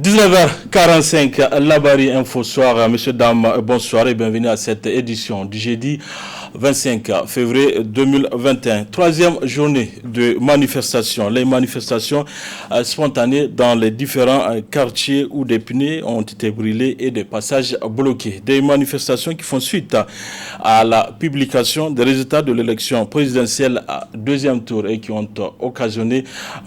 19h45, Labari Info Soir. Messieurs, dames, bonsoir et bienvenue à cette édition du jeudi 25 février 2021. Troisième journée de manifestation. Les manifestations spontanées dans les différents quartiers où des pneus ont été brûlés et des passages bloqués. Des manifestations qui font suite à la publication des résultats de l'élection présidentielle à deuxième tour et qui ont occasionné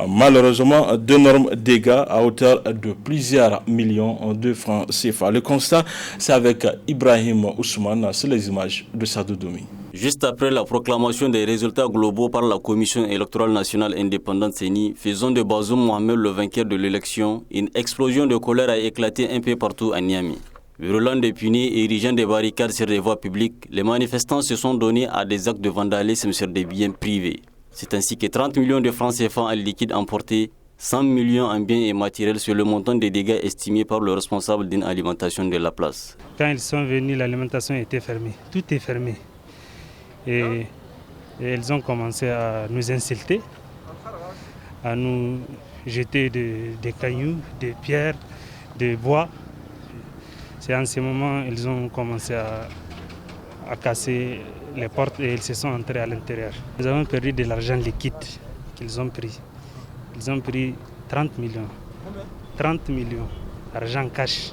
malheureusement d'énormes dégâts à hauteur de plusieurs millions de francs CFA. Le constat, c'est avec Ibrahim Ousmane sur les images de Sadou Doumi. Juste après la proclamation des résultats globaux par la Commission électorale nationale indépendante CENI, faisant de Bazoum Mohamed le vainqueur de l'élection, une explosion de colère a éclaté un peu partout à Niamey. Brûlant des pneus et érigeant des barricades sur les voies publiques, les manifestants se sont donnés à des actes de vandalisme sur des biens privés. C'est ainsi que 30 millions de francs CFA en liquide emportés, 100 millions en biens et matériels sur le montant des dégâts estimés par le responsable d'une alimentation de la place. Quand ils sont venus, l'alimentation était fermée. Tout est fermé. Et ils ont commencé à nous insulter, à nous jeter des cailloux, des pierres, des bois. C'est en ce moment qu'ils ont commencé à casser les portes et ils se sont entrés à l'intérieur. Nous avons perdu de l'argent liquide qu'ils ont pris. Ils ont pris 30 millions. 30 millions, argent cash.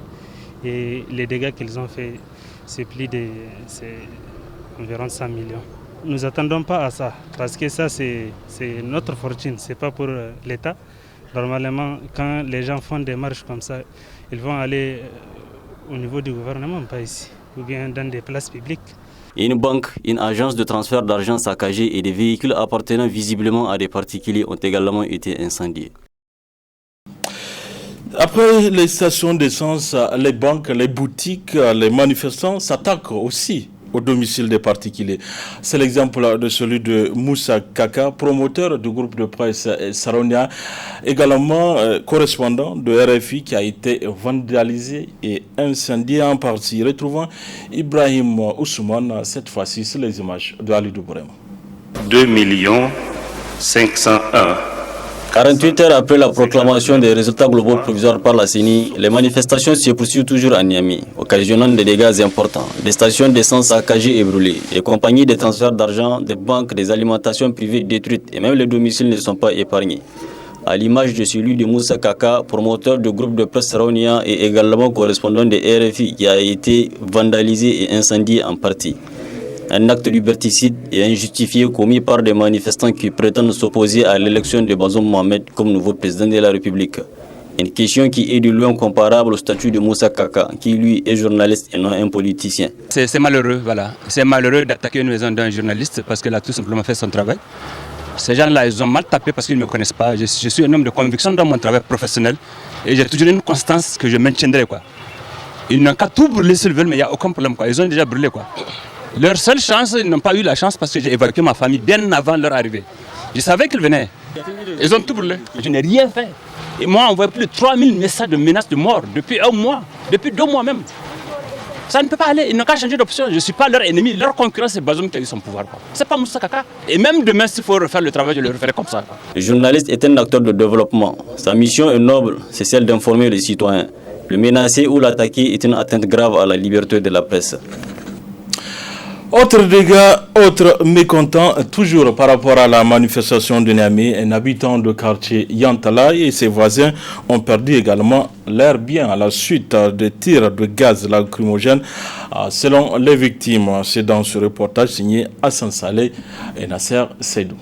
Et les dégâts qu'ils ont fait, c'est environ 100 millions. Nous n'attendons pas à ça, parce que ça c'est notre fortune, ce n'est pas pour l'État. Normalement, quand les gens font des marches comme ça, ils vont aller au niveau du gouvernement, pas ici, ou bien dans des places publiques. Une banque, une agence de transfert d'argent saccagée et des véhicules appartenant visiblement à des particuliers ont également été incendiés. Après les stations d'essence, les banques, les boutiques, les manifestants s'attaquent aussi au domicile des particuliers. C'est l'exemple de celui de Moussa Kaka, promoteur du groupe de presse Saronia, également correspondant de RFI qui a été vandalisé et incendié en partie. Retrouvons Ibrahim Ousmane, cette fois-ci sur les images de Ali Doubrem. 2 501 48 heures après la proclamation des résultats globaux provisoires par la CENI, les manifestations se poursuivent toujours à Niamey, occasionnant des dégâts importants. Des stations d'essence saccagées et brûlées, des compagnies de transfert d'argent, des banques, des alimentations privées détruites et même les domiciles ne sont pas épargnés. À l'image de celui de Moussa Kaka, promoteur du groupe de presse Saronia et également correspondant de RFI qui a été vandalisé et incendié en partie. Un acte liberticide et injustifié commis par des manifestants qui prétendent s'opposer à l'élection de Bazoum Mohamed comme nouveau président de la République. Une question qui est de loin comparable au statut de Moussa Kaka, qui lui est journaliste et non un politicien. C'est malheureux, voilà. C'est malheureux d'attaquer une maison d'un journaliste parce qu'elle a tout simplement fait son travail. Ces gens-là, ils ont mal tapé parce qu'ils ne me connaissent pas. Je suis un homme de conviction dans mon travail professionnel et j'ai toujours une constance que je maintiendrai, quoi. Ils n'ont qu'à tout brûler s'ils veulent, mais il n'y a aucun problème, quoi. Ils ont déjà brûlé, quoi. Leur seule chance, ils n'ont pas eu la chance parce que j'ai évacué ma famille bien avant leur arrivée. Je savais qu'ils venaient. Ils ont tout brûlé. Je n'ai rien fait. Et moi, on voit plus de 3000 messages de menaces de mort depuis un mois, depuis 2 mois même. Ça ne peut pas aller. Ils n'ont qu'à changer d'option. Je ne suis pas leur ennemi. Leur concurrent, c'est Bazoum qui a eu son pouvoir. Ce n'est pas Moussa Kaka. Et même demain, s'il faut refaire le travail, je le referai comme ça. Le journaliste est un acteur de développement. Sa mission est noble, c'est celle d'informer les citoyens. Le menacer ou l'attaquer est une atteinte grave à la liberté de la presse. Autre dégât, autre mécontent, toujours par rapport à la manifestation de Niamey, un habitant de quartier Yantala et ses voisins ont perdu également leurs biens à la suite des tirs de gaz lacrymogène. Selon les victimes, c'est dans ce reportage signé Hassan Saleh et Nasser Seydou.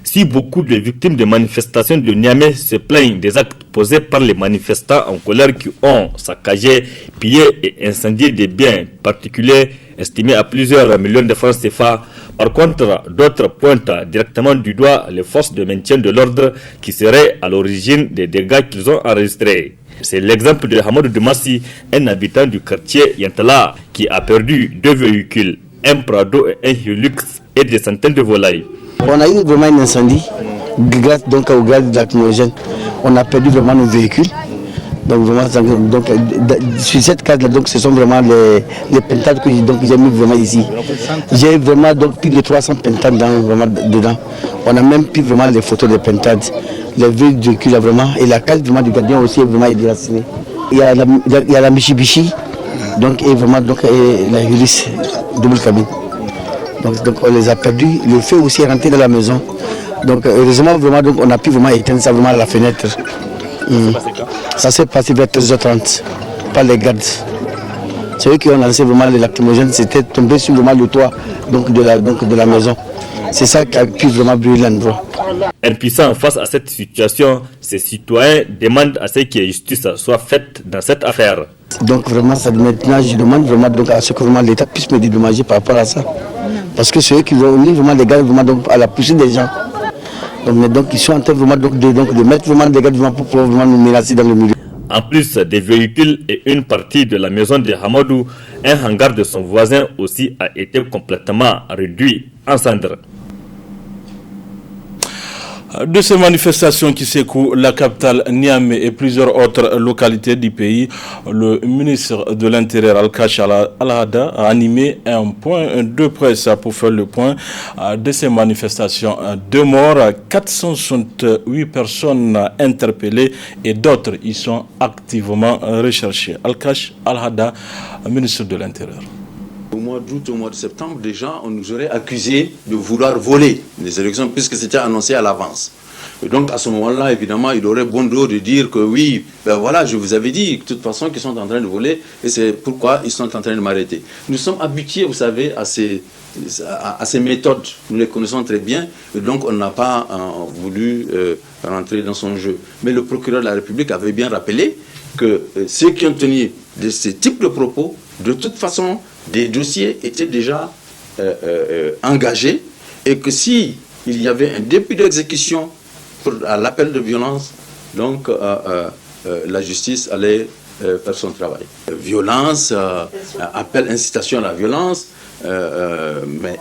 Si beaucoup de victimes des manifestations de Niamey se plaignent des actes posés par les manifestants en colère qui ont saccagé, pillé et incendié des biens particuliers estimés à plusieurs millions de francs CFA, par contre, d'autres pointent directement du doigt les forces de maintien de l'ordre qui seraient à l'origine des dégâts qu'ils ont enregistrés. C'est l'exemple de Hamadou Demassi, un habitant du quartier Yantala, qui a perdu 2 véhicules, un Prado et un Hilux et des centaines de volailles. On a eu vraiment un incendie, grâce donc au gaz lacrymogène. On a perdu vraiment nos véhicules. Donc vraiment, sur cette case-là, donc ce sont vraiment les pentades que j'ai mis vraiment ici. J'ai vraiment donc plus de 300 pentades dedans. On a même pris vraiment les photos des pentades, les véhicules là, vraiment, et la case vraiment du gardien aussi est vraiment déracinée. Il y a la Michibichi, donc et vraiment donc et la Ulysse double cabine. Donc on les a perdus. Le feu aussi est rentré dans la maison. Donc heureusement vraiment donc on a pu vraiment éteindre ça vraiment à la fenêtre. Ça s'est passé vers 13h30 par les gardes. C'est eux qui ont lancé vraiment les lacrymogènes, c'était tombé sur vraiment le toit de la maison. C'est ça qui a pu vraiment brûler l'endroit. Impuissants face à cette situation, ces citoyens demandent à ce que justice soit faite dans cette affaire. Donc vraiment, maintenant je demande vraiment donc, à ce que vraiment l'État puisse me dédommager par rapport à ça. Parce que c'est eux qui ont mis vraiment les gars vraiment donc, à la poussée des gens. Donc ils sont en train vraiment de mettre vraiment des gars devant pour pouvoir vraiment nous menacer dans le milieu. En plus des véhicules et une partie de la maison de Hamadou, un hangar de son voisin aussi a été complètement réduit en cendres. De ces manifestations qui secouent la capitale Niamey et plusieurs autres localités du pays, le ministre de l'Intérieur Al-Kash Al-Hada a animé un point de presse pour faire le point de ces manifestations. 2 morts, 468 personnes interpellées et d'autres y sont activement recherchées. Al-Kash Al-Hada, ministre de l'Intérieur. Au mois d'août, au mois de septembre, déjà, on nous aurait accusé de vouloir voler les élections puisque c'était annoncé à l'avance. Et donc, à ce moment-là, évidemment, il aurait bon dos de dire que oui, ben voilà, je vous avais dit, de toute façon, qu'ils sont en train de voler et c'est pourquoi ils sont en train de m'arrêter. Nous sommes habitués, vous savez, à ces méthodes. Nous les connaissons très bien et donc on n'a pas voulu rentrer dans son jeu. Mais le procureur de la République avait bien rappelé que ceux qui ont tenu de ce type de propos, de toute façon, des dossiers étaient déjà engagés et que si il y avait un début d'exécution à l'appel de violence, donc la justice allait faire son travail. Violence, appel, incitation à la violence, mais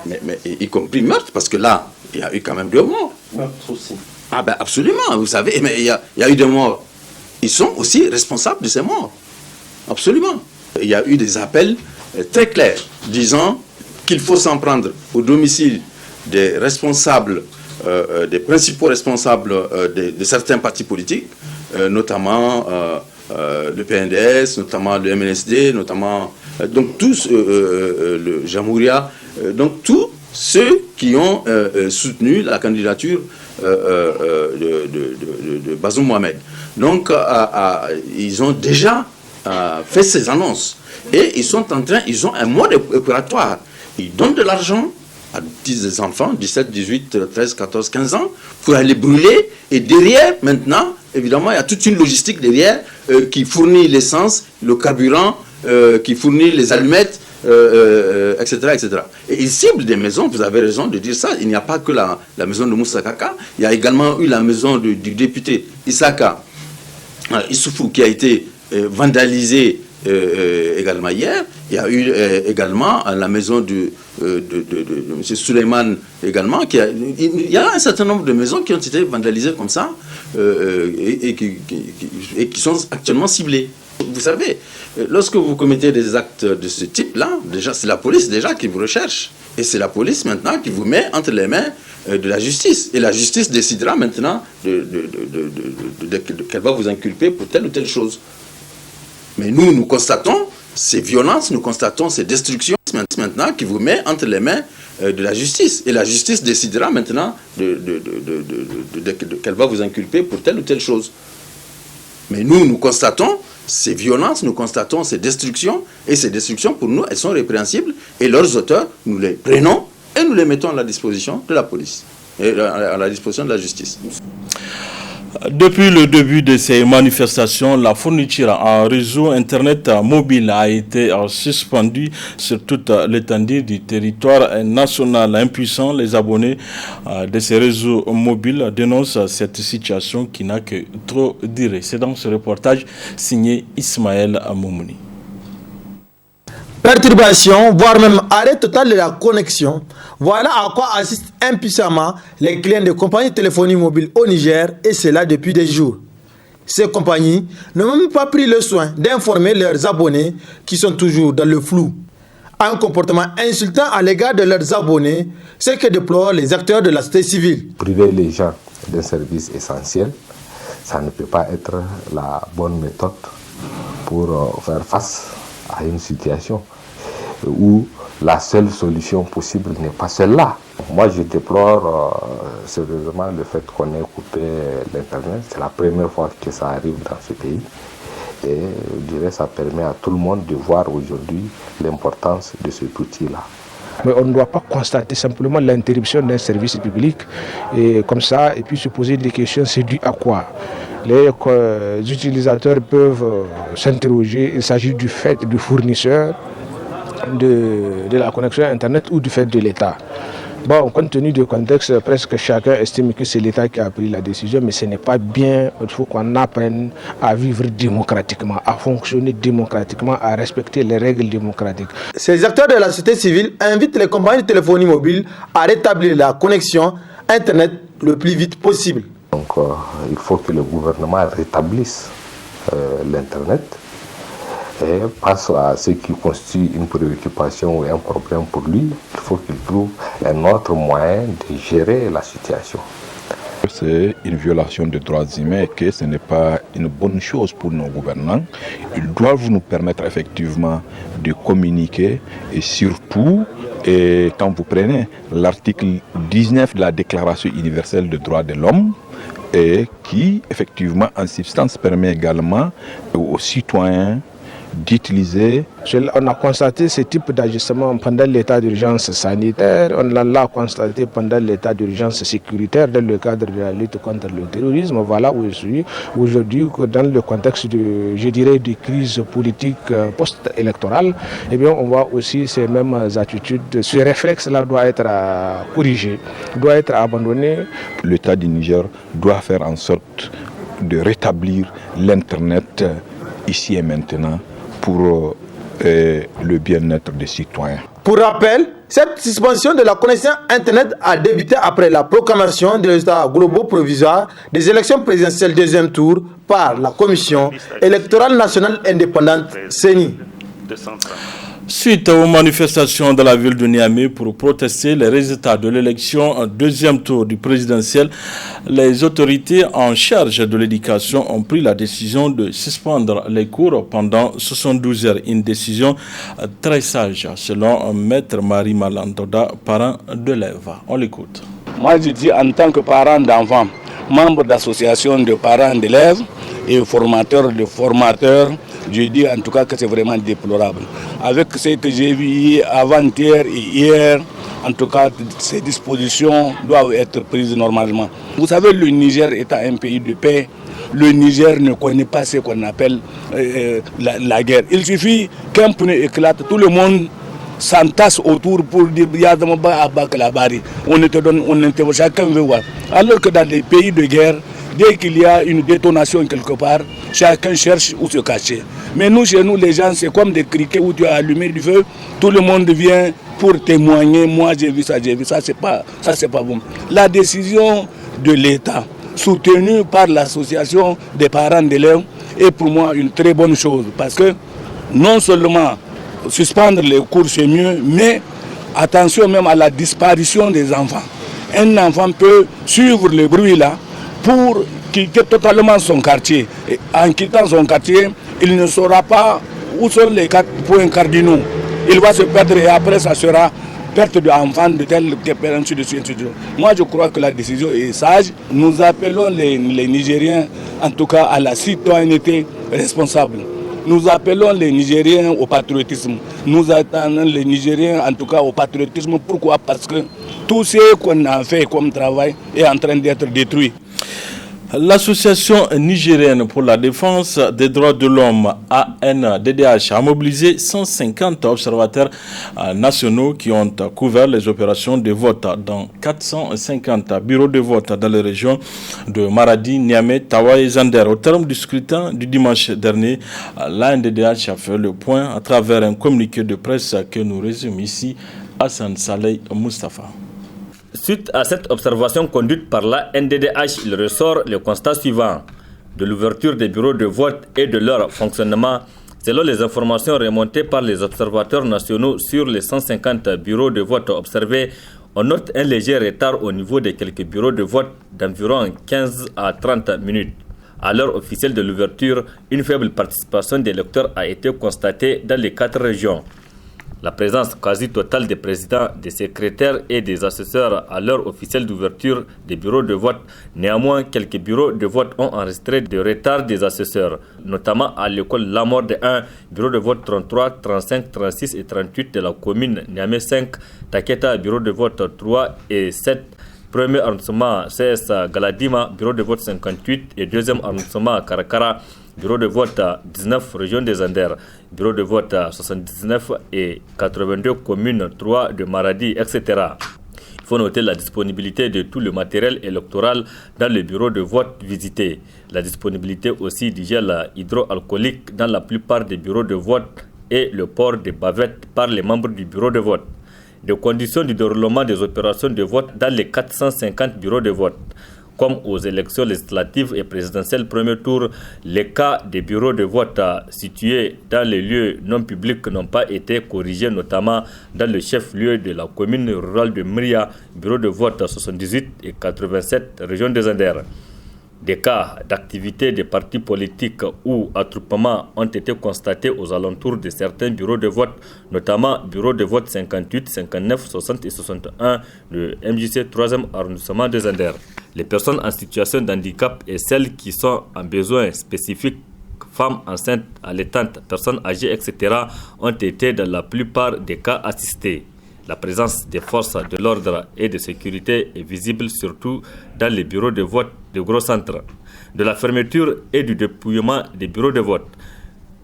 y compris meurtre, parce que là, il y a eu quand même 2 morts. Meurtre aussi. Ah ben absolument, vous savez, mais il y a eu 2 morts. Ils sont aussi responsables de ces morts. Absolument. Il y a eu des appels très clairs disant qu'il faut s'en prendre au domicile des responsables, des principaux responsables de certains partis politiques, notamment le PNDS, notamment le MNSD, notamment donc tous le Jamouria, donc tous ceux qui ont soutenu la candidature de Bazoum Mohamed. Donc ils ont déjà fait ces annonces et ils ont un mode opératoire. Ils donnent de l'argent à des enfants, 17, 18, 13, 14, 15 ans, pour aller brûler. Et derrière, maintenant, évidemment, il y a toute une logistique derrière qui fournit l'essence, le carburant, qui fournit les allumettes, etc., etc. Et ils ciblent des maisons, vous avez raison de dire ça. Il n'y a pas que la maison de Moussa Kaka, il y a également eu la maison du député Issaka Issoufou qui a été vandalisée également hier. Il y a eu également la maison de M. Suleiman également. Il y a un certain nombre de maisons qui ont été vandalisées comme ça et qui sont actuellement ciblées. Vous savez, lorsque vous commettez des actes de ce type-là, déjà c'est la police déjà qui vous recherche. Et c'est la police maintenant qui vous met entre les mains de la justice. Et la justice décidera maintenant qu'elle va vous inculper pour telle ou telle chose. Mais nous constatons ces violences, nous constatons ces destructions maintenant qui vous met entre les mains de la justice. Et la justice décidera maintenant qu'elle va vous inculper pour telle ou telle chose. Mais nous constatons ces violences, nous constatons ces destructions, et ces destructions, pour nous, elles sont répréhensibles, et leurs auteurs, nous les prenons et nous les mettons à la disposition de la police, et à la disposition de la justice. Depuis le début de ces manifestations, la fourniture en réseau Internet mobile a été suspendue sur toute l'étendue du territoire national. Impuissants, les abonnés de ces réseaux mobiles dénoncent cette situation qui n'a que trop duré. C'est dans ce reportage signé Ismaël Moumouni. Perturbation, voire même arrêt total de la connexion. Voilà à quoi assistent impuissamment les clients de compagnies de téléphonie mobile au Niger, et cela depuis des jours. ces compagnies n'ont même pas pris le soin d'informer leurs abonnés qui sont toujours dans le flou. Un comportement insultant à l'égard de leurs abonnés, ce que déplorent les acteurs de la société civile. Priver les gens d'un service essentiel, ça ne peut pas être la bonne méthode pour faire face à une situation où la seule solution possible n'est pas celle-là. Moi, je déplore sérieusement le fait qu'on ait coupé l'Internet. C'est la première fois que ça arrive dans ce pays. Et je dirais que ça permet à tout le monde de voir aujourd'hui l'importance de cet outil-là. Mais on ne doit pas constater simplement l'interruption d'un service public et comme ça, et puis se poser des questions, c'est dû à quoi? Les utilisateurs peuvent s'interroger, il s'agit du fait du fournisseur de la connexion Internet ou du fait de l'État. Bon, compte tenu du contexte, presque chacun estime que c'est l'État qui a pris la décision, mais ce n'est pas bien. Il faut qu'on apprenne à vivre démocratiquement, à fonctionner démocratiquement, à respecter les règles démocratiques. Ces acteurs de la société civile invitent les compagnies de téléphonie mobile à rétablir la connexion Internet le plus vite possible. Donc, il faut que le gouvernement rétablisse l'Internet et face à ce qui constitue une préoccupation ou un problème pour lui, il faut qu'il trouve un autre moyen de gérer la situation. C'est une violation des droits humains et que ce n'est pas une bonne chose pour nos gouvernants. Ils doivent nous permettre effectivement de communiquer et surtout, et quand vous prenez l'article 19 de la Déclaration universelle des droits de l'homme, et qui effectivement en substance permet également aux citoyens d'utiliser. On a constaté ce type d'ajustement pendant l'état d'urgence sanitaire, on l'a constaté pendant l'état d'urgence sécuritaire dans le cadre de la lutte contre le terrorisme. Voilà où je suis aujourd'hui dans le contexte de crise politique post-électorale. Eh bien, on voit aussi ces mêmes attitudes. Ce réflexe-là doit être corrigé, doit être abandonné. L'État du Niger doit faire en sorte de rétablir l'Internet ici et maintenant pour le bien-être des citoyens. Pour rappel, cette suspension de la connexion Internet a débuté après la proclamation des résultats globaux provisoires des élections présidentielles deuxième tour par la Commission électorale nationale indépendante CENI. Suite aux manifestations de la ville de Niamey pour protester les résultats de l'élection en deuxième tour du présidentiel, les autorités en charge de l'éducation ont pris la décision de suspendre les cours pendant 72 heures. Une décision très sage, selon Maître Marie Malandoda, parent d'élèves. On l'écoute. Moi, je dis en tant que parent d'enfants, membre d'association de parents d'élèves et formateur de formateurs, je dis en tout cas que c'est vraiment déplorable. Avec ce que j'ai vu avant-hier et hier, en tout cas, ces dispositions doivent être prises normalement. Vous savez, le Niger étant un pays de paix, le Niger ne connaît pas ce qu'on appelle la guerre. Il suffit qu'un pneu éclate, tout le monde s'entasse autour pour dire on te donne, chacun veut voir. Alors que dans les pays de guerre, dès qu'il y a une détonation quelque part, chacun cherche où se cacher. Mais nous, chez nous, les gens, c'est comme des criquets où tu as allumé du feu, tout le monde vient pour témoigner. Moi, j'ai vu ça, c'est pas bon. La décision de l'État, soutenue par l'association des parents d'élèves, est pour moi une très bonne chose. Parce que non seulement suspendre les cours, c'est mieux, mais attention même à la disparition des enfants. Un enfant peut suivre le bruit là, pour quitter totalement son quartier. Et en quittant son quartier, il ne saura pas où sont les 4 points cardinaux. Il va se perdre et après ça sera perte d'enfants de tel que ainsi de suite. Moi je crois que la décision est sage. Nous appelons les Nigériens en tout cas à la citoyenneté responsable. Nous appelons les Nigériens au patriotisme. Nous attendons les Nigériens en tout cas au patriotisme. Pourquoi? Parce que tout ce qu'on a fait comme travail est en train d'être détruit. L'association nigérienne pour la défense des droits de l'homme ANDDH a mobilisé 150 observateurs nationaux qui ont couvert les opérations de vote dans 450 bureaux de vote dans les régions de Maradi, Niamey, Tawa et Zander. Au terme du scrutin du dimanche dernier, l'ANDDH a fait le point à travers un communiqué de presse que nous résume ici Hassan Saleh Mustafa. Suite à cette observation conduite par la NDDH, il ressort le constat suivant. de l'ouverture des bureaux de vote et de leur fonctionnement. Selon les informations remontées par les observateurs nationaux sur les 150 bureaux de vote observés, on note un léger retard au niveau de quelques bureaux de vote d'environ 15 à 30 minutes. À l'heure officielle de l'ouverture, une faible participation des électeurs a été constatée dans les 4 régions. La présence quasi totale des présidents, des secrétaires et des assesseurs à l'heure officielle d'ouverture des bureaux de vote. Néanmoins, quelques bureaux de vote ont enregistré des retards des assesseurs, notamment à l'école Lamorde 1, bureau de vote 33, 35, 36 et 38 de la commune Niamey 5, Taketa, bureau de vote 3 et 7, premier arrondissement CS Galadima, bureau de vote 58 et deuxième arrondissement Karakara, bureau de vote 19, région des Anders, bureau de vote 79 et 82 communes 3 de Maradi, etc. Il faut noter la disponibilité de tout le matériel électoral dans les bureaux de vote visités. La disponibilité aussi du gel hydroalcoolique dans la plupart des bureaux de vote et le port des bavettes par les membres du bureau de vote. Des conditions du déroulement des opérations de vote dans les 450 bureaux de vote. Comme aux élections législatives et présidentielles premier tour, les cas des bureaux de vote situés dans les lieux non publics n'ont pas été corrigés, notamment dans le chef-lieu de la commune rurale de Mria, bureau de vote 78 et 87, région des Anders. Des cas d'activité des partis politiques ou attroupements ont été constatés aux alentours de certains bureaux de vote, notamment bureaux de vote 58, 59, 60 et 61 de MJC 3e arrondissement des Anders. Les personnes en situation de handicap et celles qui sont en besoin spécifique, femmes enceintes, allaitantes, personnes âgées, etc., ont été dans la plupart des cas assistés. La présence des forces de l'ordre et de sécurité est visible surtout dans les bureaux de vote de gros centres. De la fermeture et du dépouillement des bureaux de vote.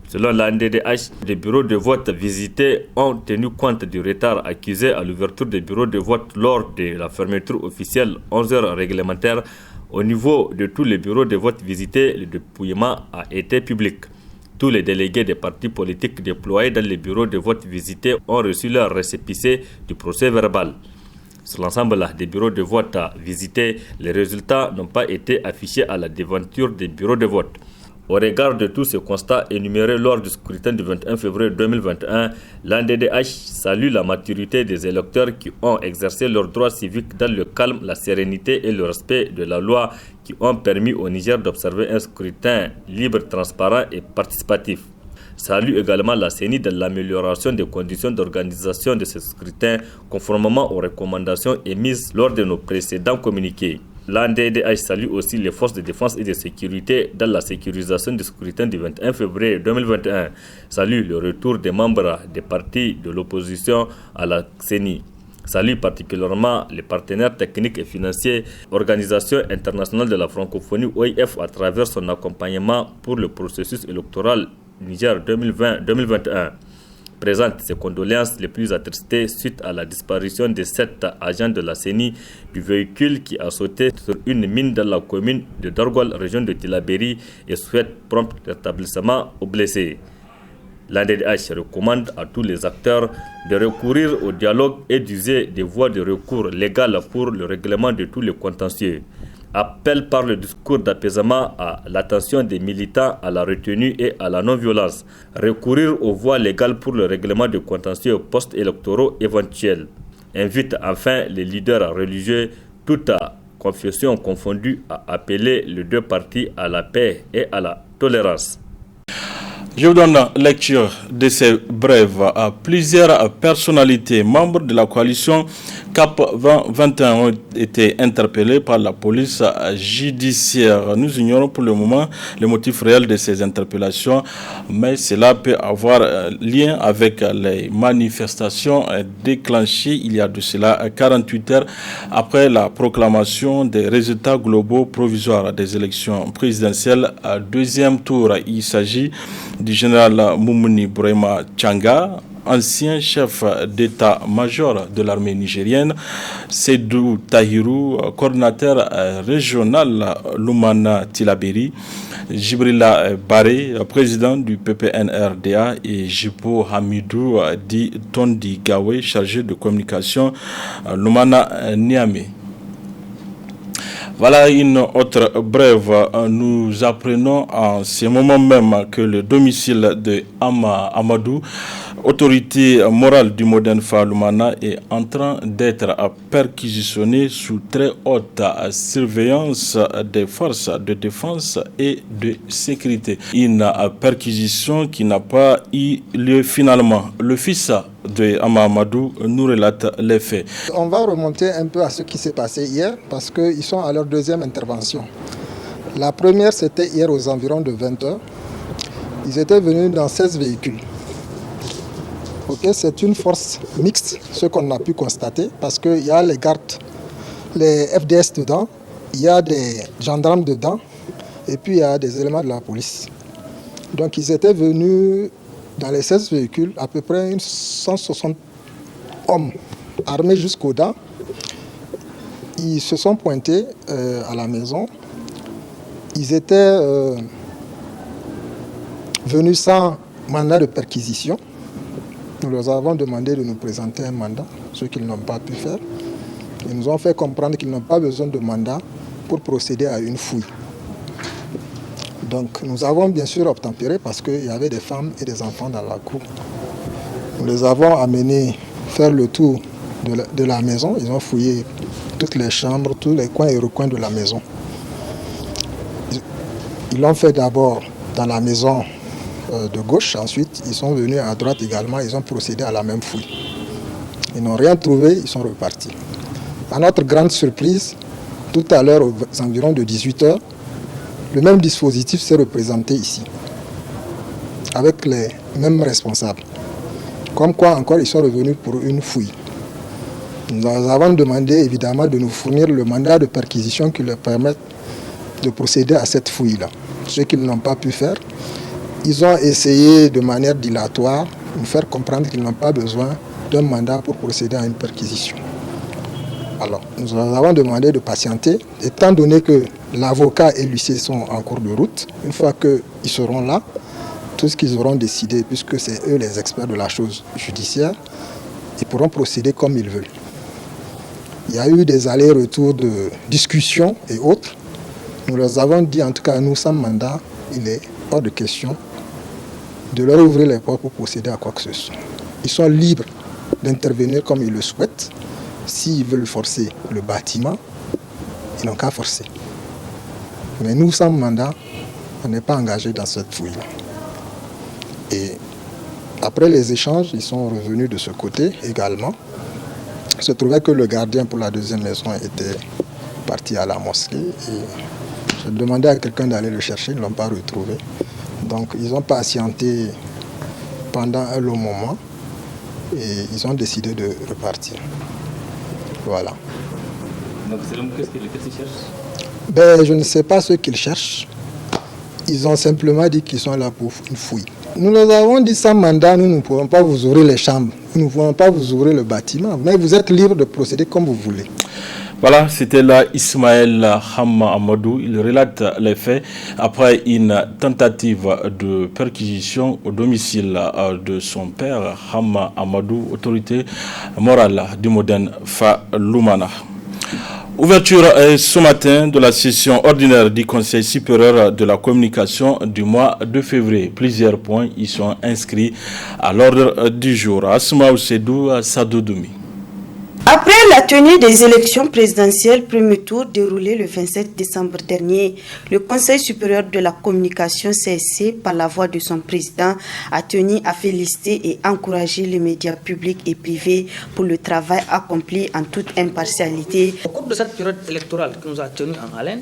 Selon l'ANDDH, les bureaux de vote visités ont tenu compte du retard accusé à l'ouverture des bureaux de vote lors de la fermeture officielle 11 heures réglementaire. Au niveau de tous les bureaux de vote visités, le dépouillement a été public. Tous les délégués des partis politiques déployés dans les bureaux de vote visités ont reçu leur récépissé du procès verbal. Sur l'ensemble des bureaux de vote visités, les résultats n'ont pas été affichés à la devanture des bureaux de vote. Au regard de tous ces constats énumérés lors du scrutin du 21 février 2021, l'ANDDH salue la maturité des électeurs qui ont exercé leurs droits civiques dans le calme, la sérénité et le respect de la loi qui ont permis au Niger d'observer un scrutin libre, transparent et participatif. Salue également la CENI dans l'amélioration des conditions d'organisation de ce scrutin conformément aux recommandations émises lors de nos précédents communiqués. L'ANDDH salue aussi les forces de défense et de sécurité dans la sécurisation du scrutin du 21 février 2021. Salue le retour des membres des partis de l'opposition à la CENI. Salue particulièrement les partenaires techniques et financiers, Organisation internationale de la francophonie OIF à travers son accompagnement pour le processus électoral Niger 2020-2021. Présente ses condoléances les plus attristées suite à la disparition de 7 agents de la CENI du véhicule qui a sauté sur une mine dans la commune de Dorgol, région de Tillabéri, et souhaite prompt rétablissement aux blessés. L'ANDDH recommande à tous les acteurs de recourir au dialogue et d'user des voies de recours légales pour le règlement de tous les contentieux. Appelle par le discours d'apaisement à l'attention des militants à la retenue et à la non-violence. Recourir aux voies légales pour le règlement de contentieux post-électoraux éventuels. Invite enfin les leaders religieux, toute confession confondue, à appeler les deux parties à la paix et à la tolérance. Je vous donne lecture de ces brèves à plusieurs personnalités membres de la coalition CAP 2021 ont été interpellés par la police judiciaire. Nous ignorons pour le moment le motif réel de ces interpellations, mais cela peut avoir lien avec les manifestations déclenchées il y a de cela 48 heures après la proclamation des résultats globaux provisoires des élections présidentielles à deuxième tour. Il s'agit du général Moumouni Bourema Tchanga, ancien chef d'état-major de l'armée nigérienne, Seydou Tahirou, coordinateur régional Lumana Tillabéri, Jibrila Baré, président du PPNRDA, et Jibo Hamidou Di Tondi Gawe, chargé de communication Lumana Niamey. Voilà une autre brève. Nous apprenons en ce moment même que le domicile de Amadou, autorité morale du Modern Falumana, est en train d'être perquisitionné sous très haute surveillance des forces de défense et de sécurité. Une perquisition qui n'a pas eu lieu finalement. Le fils de Amadou nous relate les faits. On va remonter un peu à ce qui s'est passé hier parce qu'ils sont à leur deuxième intervention. La première, c'était hier aux environs de 20h. Ils étaient venus dans 16 véhicules. C'est une force mixte, ce qu'on a pu constater, parce qu'il y a les gardes, les FDS dedans, il y a des gendarmes dedans, et puis il y a des éléments de la police. Donc ils étaient venus dans les 16 véhicules, à peu près 160 hommes armés jusqu'aux dents. Ils se sont pointés à la maison. Ils étaient venus sans mandat de perquisition. Nous leur avons demandé de nous présenter un mandat, ce qu'ils n'ont pas pu faire. Ils nous ont fait comprendre qu'ils n'ont pas besoin de mandat pour procéder à une fouille. Donc nous avons bien sûr obtempéré parce qu'il y avait des femmes et des enfants dans la cour. Nous les avons amenés faire le tour de la maison. Ils ont fouillé toutes les chambres, tous les coins et recoins de la maison. Ils l'ont fait d'abord dans la maison de gauche, ensuite ils sont venus à droite également, ils ont procédé à la même fouille. Ils n'ont rien trouvé, ils sont repartis. À notre grande surprise, tout à l'heure aux environs de 18h, le même dispositif s'est représenté ici, avec les mêmes responsables. Comme quoi encore ils sont revenus pour une fouille. Nous avons demandé évidemment de nous fournir le mandat de perquisition qui leur permette de procéder à cette fouille-là. Ce qu'ils n'ont pas pu faire. Ils ont essayé de manière dilatoire de nous faire comprendre qu'ils n'ont pas besoin d'un mandat pour procéder à une perquisition. Alors, nous leur avons demandé de patienter, étant donné que l'avocat et l'huissier sont en cours de route. Une fois qu'ils seront là, tout ce qu'ils auront décidé, puisque c'est eux les experts de la chose judiciaire, ils pourront procéder comme ils veulent. Il y a eu des allers-retours de discussions et autres. Nous leur avons dit, en tout cas, nous, sans mandat, il est hors de question de leur ouvrir les portes pour procéder à quoi que ce soit. Ils sont libres d'intervenir comme ils le souhaitent. S'ils veulent forcer le bâtiment, ils n'ont qu'à forcer. Mais nous, sans mandat, on n'est pas engagés dans cette fouille. Et après les échanges, ils sont revenus de ce côté également. Il se trouvait que le gardien pour la deuxième maison était parti à la mosquée. Et j'ai demandé à quelqu'un d'aller le chercher, ils ne l'ont pas retrouvé. Donc ils ont patienté pendant un long moment et ils ont décidé de repartir. Voilà. Donc qu'est-ce qu'ils cherchent? Je ne sais pas ce qu'ils cherchent. Ils ont simplement dit qu'ils sont là pour une fouille. Nous leur avons dit sans mandat, nous ne pouvons pas vous ouvrir les chambres, nous ne pouvons pas vous ouvrir le bâtiment, mais vous êtes libre de procéder comme vous voulez. Voilà, c'était là Ismaël Hamma Amadou. Il relate les faits après une tentative de perquisition au domicile de son père, Hamma Amadou, autorité morale du Modern Falumana. Ouverture ce matin de la session ordinaire du Conseil supérieur de la communication du mois de février. Plusieurs points y sont inscrits à l'ordre du jour. Asma Oussedou Sadoudoumi. Après la tenue des élections présidentielles premier tour déroulées le 27 décembre dernier, le Conseil supérieur de la communication CSC, par la voix de son président, a tenu à féliciter et encourager les médias publics et privés pour le travail accompli en toute impartialité. Au cours de cette période électorale qui nous a tenus en haleine,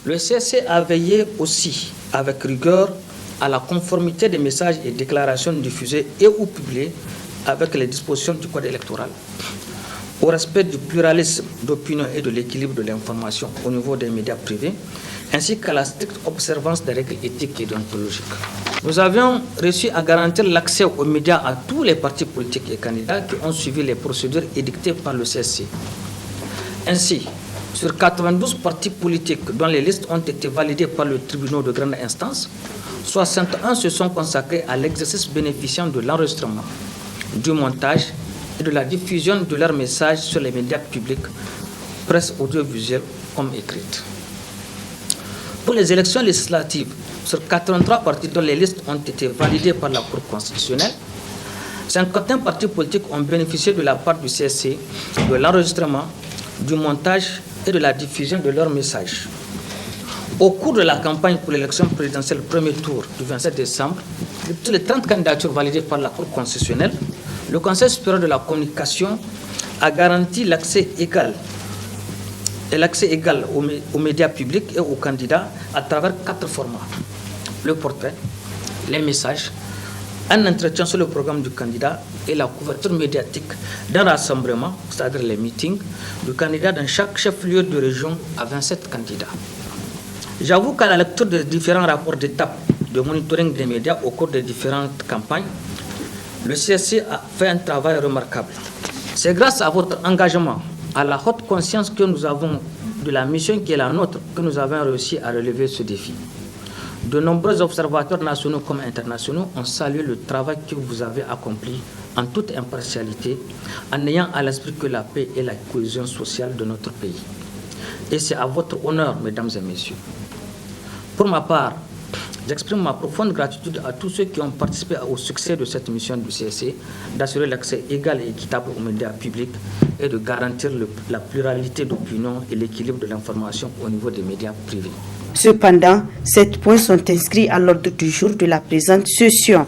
le CSC a veillé aussi avec rigueur à la conformité des messages et déclarations diffusés et ou publiés avec les dispositions du Code électoral, au respect du pluralisme d'opinion et de l'équilibre de l'information au niveau des médias privés, ainsi qu'à la stricte observance des règles éthiques et déontologiques. Nous avions réussi à garantir l'accès aux médias à tous les partis politiques et candidats qui ont suivi les procédures édictées par le CSC. Ainsi, sur 92 partis politiques dont les listes ont été validées par le tribunal de grande instance, 61 se sont consacrés à l'exercice bénéficiant de l'enregistrement, du montage et de la diffusion de leurs messages sur les médias publics, presse audiovisuelle comme écrite. Pour les élections législatives, sur 83 partis dont les listes ont été validées par la Cour constitutionnelle, 51 partis politiques ont bénéficié de la part du CSC de l'enregistrement, du montage et de la diffusion de leurs messages. Au cours de la campagne pour l'élection présidentielle premier tour du 27 décembre, sur les 30 candidatures validées par la Cour constitutionnelle, le Conseil supérieur de la communication a garanti l'accès égal aux médias publics et aux candidats à travers 4 formats. Le portrait, les messages, un entretien sur le programme du candidat et la couverture médiatique d'un rassemblement, c'est-à-dire les meetings, du candidat dans chaque chef-lieu de région à 27 candidats. J'avoue qu'à la lecture des différents rapports d'étape de monitoring des médias au cours des différentes campagnes, le CSC a fait un travail remarquable. C'est grâce à votre engagement, à la haute conscience que nous avons de la mission qui est la nôtre, que nous avons réussi à relever ce défi. De nombreux observateurs nationaux comme internationaux ont salué le travail que vous avez accompli en toute impartialité, en ayant à l'esprit que la paix et la cohésion sociale de notre pays. Et c'est à votre honneur, mesdames et messieurs. Pour ma part, j'exprime ma profonde gratitude à tous ceux qui ont participé au succès de cette mission du CSC, d'assurer l'accès égal et équitable aux médias publics et de garantir la pluralité d'opinion et l'équilibre de l'information au niveau des médias privés. Cependant, 7 points sont inscrits à l'ordre du jour de la présente session.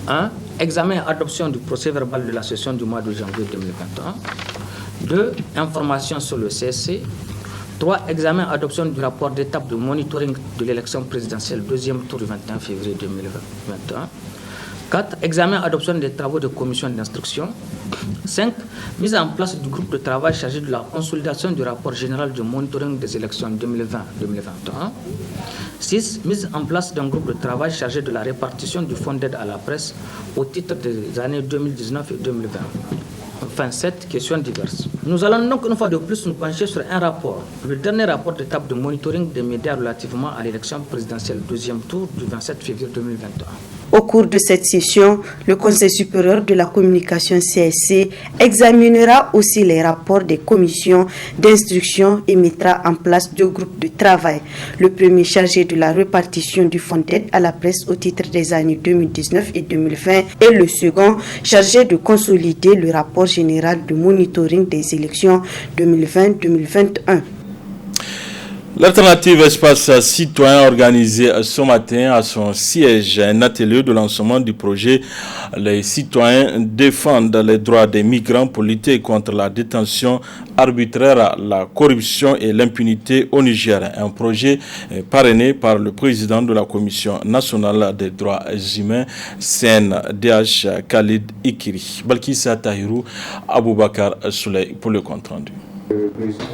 1. Examen et adoption du procès-verbal de la session du mois de janvier 2021. 2. Information sur le CSC. 3. Examen et adoption du rapport d'étape de monitoring de l'élection présidentielle deuxième tour du 21 février 2021. 4. Examen et adoption des travaux de commission d'instruction. 5. Mise en place du groupe de travail chargé de la consolidation du rapport général de monitoring des élections 2020-2021. 6. Mise en place d'un groupe de travail chargé de la répartition du fonds d'aide à la presse au titre des années 2019 et 2020. Enfin, 7 questions diverses. Nous allons donc une fois de plus nous pencher sur un rapport, le dernier rapport d'étape de monitoring des médias relativement à l'élection présidentielle deuxième tour du 27 février 2021. Au cours de cette session, le Conseil supérieur de la communication CSC examinera aussi les rapports des commissions d'instruction et mettra en place 2 groupes de travail. Le premier chargé de la répartition du fonds d'aide à la presse au titre des années 2019 et 2020 et le second chargé de consolider le rapport général de monitoring des élections 2020-2021. L'alternative Espace Citoyen a organisé ce matin à son siège un atelier de lancement du projet Les citoyens défendent les droits des migrants pour lutter contre la détention arbitraire, la corruption et l'impunité au Niger. Un projet parrainé par le président de la Commission nationale des droits humains, CNDH, Khalid Ikiri. Balkissa Tahirou, Aboubakar Souley pour le compte rendu.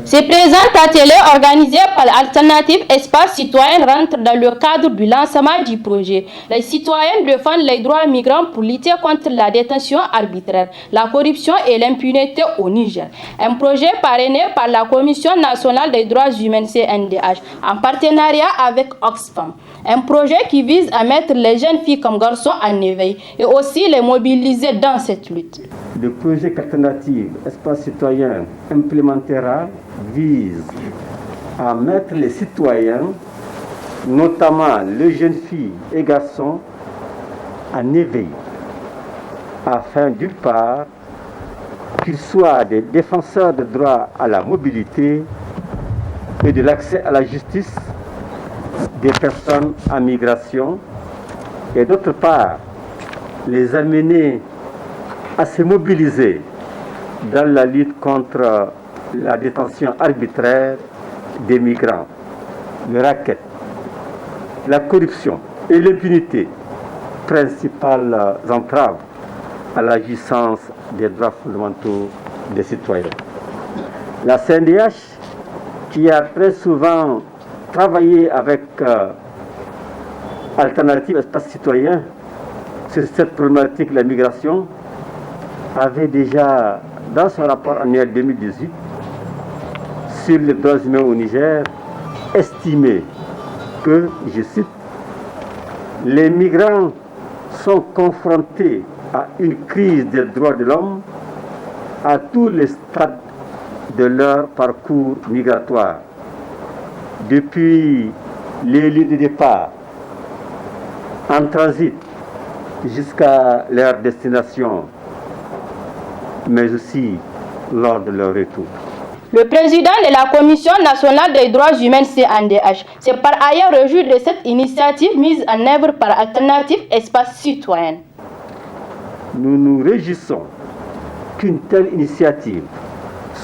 Ce présent atelier organisé par l'Alternative Espace Citoyen rentre dans le cadre du lancement du projet. Les citoyens défendent les droits migrants pour lutter contre la détention arbitraire, la corruption et l'impunité au Niger. Un projet parrainé par la Commission nationale des droits humains CNDH en partenariat avec Oxfam. Un projet qui vise à mettre les jeunes filles comme garçons en éveil et aussi les mobiliser dans cette lutte. Le projet qu'Alternative Espace Citoyen implémentera vise à mettre les citoyens, notamment les jeunes filles et garçons, en éveil, afin d'une part qu'ils soient des défenseurs de droit à la mobilité et de l'accès à la justice des personnes en migration, et d'autre part les amener à se mobiliser dans la lutte contre la détention arbitraire des migrants, le racket, la corruption et l'impunité, principales entraves à la jouissance des droits fondamentaux des citoyens. La CNDH, qui a très souvent travaillé avec Alternative Espace Citoyen sur cette problématique de la migration, avait déjà, dans son rapport annuel 2018 sur les droits humains au Niger, estimé que, je cite, les migrants sont confrontés à une crise des droits de l'homme à tous les stades de leur parcours migratoire, depuis les lieux de départ, en transit jusqu'à leur destination, mais aussi lors de leur retour. Le président de la Commission nationale des droits humains CNDH s'est par ailleurs réjoui de cette initiative mise en œuvre par Alternative Espace Citoyen. Nous nous réjouissons qu'une telle initiative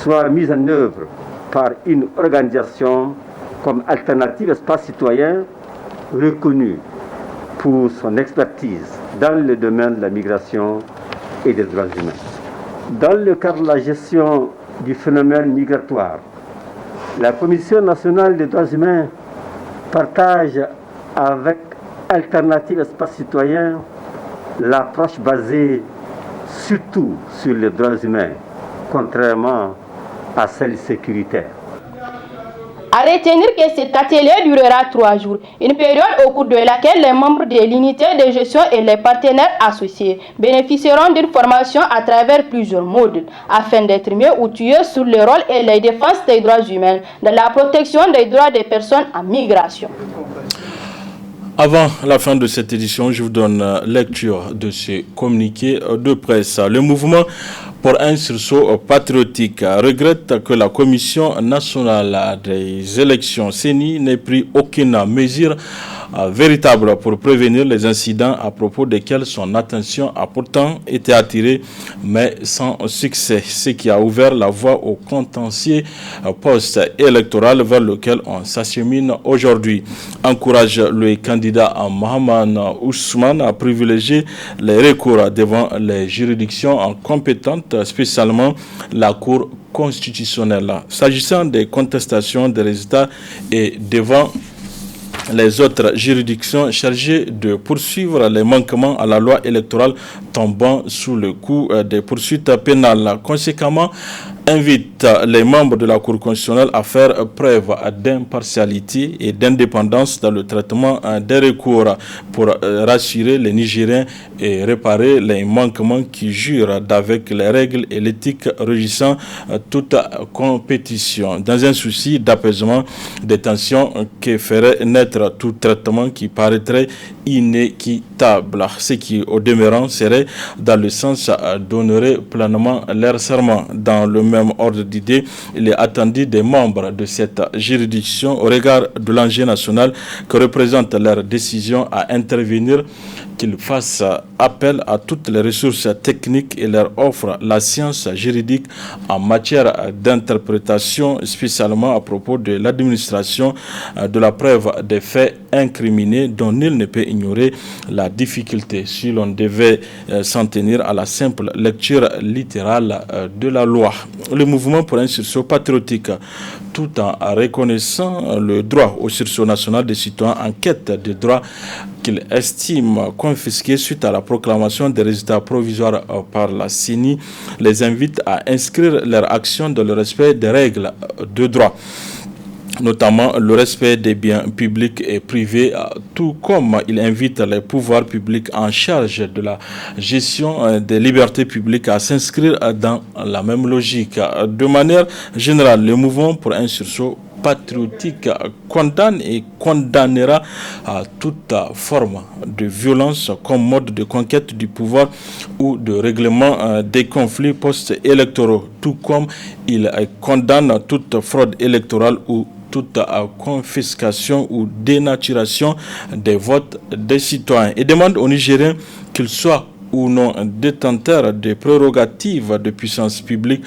soit mise en œuvre par une organisation comme Alternative Espace Citoyen, reconnue pour son expertise dans le domaine de la migration et des droits humains. Dans le cadre de la gestion du phénomène migratoire, la Commission nationale des droits humains partage avec Alternative Espace Citoyen l'approche basée surtout sur les droits humains, contrairement à celle sécuritaire. À retenir que cet atelier durera 3 jours, une période au cours de laquelle les membres de l'unité de gestion et les partenaires associés bénéficieront d'une formation à travers plusieurs modules afin d'être mieux outillés sur le rôle et les défenses des droits humains dans la protection des droits des personnes en migration. Avant la fin de cette édition, je vous donne lecture de ce communiqué de presse. Le mouvement pour un sursaut patriotique regrette que la Commission nationale des élections CENI n'ait pris aucune mesure véritable pour prévenir les incidents à propos desquels son attention a pourtant été attirée, mais sans succès, ce qui a ouvert la voie au contentieux post-électoral vers lequel on s'achemine aujourd'hui. Encourage le candidat Mohamed Ousmane à privilégier les recours devant les juridictions compétentes, spécialement la Cour constitutionnelle. S'agissant des contestations des résultats et devant les autres juridictions chargées de poursuivre les manquements à la loi électorale tombant sous le coup des poursuites pénales. Conséquemment, invite les membres de la Cour constitutionnelle à faire preuve d'impartialité et d'indépendance dans le traitement des recours pour rassurer les Nigériens et réparer les manquements qui jurent d'avec les règles et l'éthique régissant toute compétition, dans un souci d'apaisement des tensions qui ferait naître tout traitement qui paraîtrait inéquitable, ce qui au demeurant serait dans le sens d'honorer pleinement leur serment. Dans le même ordre d'idée, il est attendu des membres de cette juridiction au regard de l'enjeu national que représente leur décision à intervenir, qu'ils fassent appel à toutes les ressources techniques et leur offrent la science juridique en matière d'interprétation, spécialement à propos de l'administration de la preuve des faits incriminés, dont nul ne peut ignorer la difficulté si l'on devait s'en tenir à la simple lecture littérale de la loi. Le mouvement pour un sursaut patriotique, tout en reconnaissant le droit au sursaut national des citoyens en quête de droits qu'il estime confisqués suite à la proclamation des résultats provisoires par la CENI, les invite à inscrire leur action dans le respect des règles de droit, notamment le respect des biens publics et privés, tout comme il invite les pouvoirs publics en charge de la gestion des libertés publiques à s'inscrire dans la même logique. De manière générale, le mouvement pour un sursaut patriotique condamne et condamnera toute forme de violence comme mode de conquête du pouvoir ou de règlement des conflits post-électoraux, tout comme il condamne toute fraude électorale ou toute confiscation ou dénaturation des votes des citoyens, et demande aux Nigériens qu'ils soient ou non détenteurs des prérogatives de puissance publique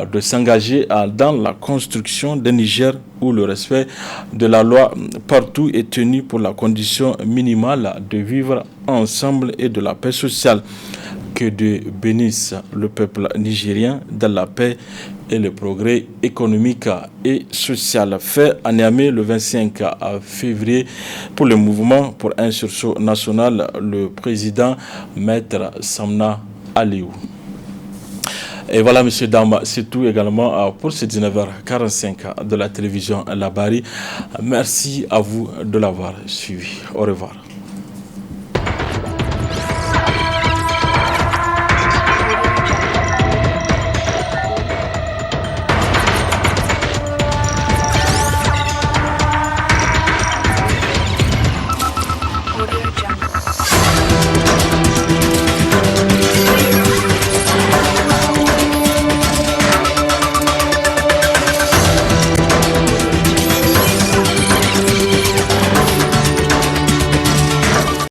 de s'engager dans la construction d'un Niger où le respect de la loi partout est tenu pour la condition minimale de vivre ensemble et de la paix sociale. Que Dieu bénisse le peuple nigérien dans la paix et le progrès économique et social. Fait à Niamey le 25 février pour le mouvement pour un sursaut national, le président Maître Samna Aliou. Et voilà, messieurs, dames, c'est tout également pour ce 19h45 de la télévision Labari. Merci à vous de l'avoir suivi. Au revoir.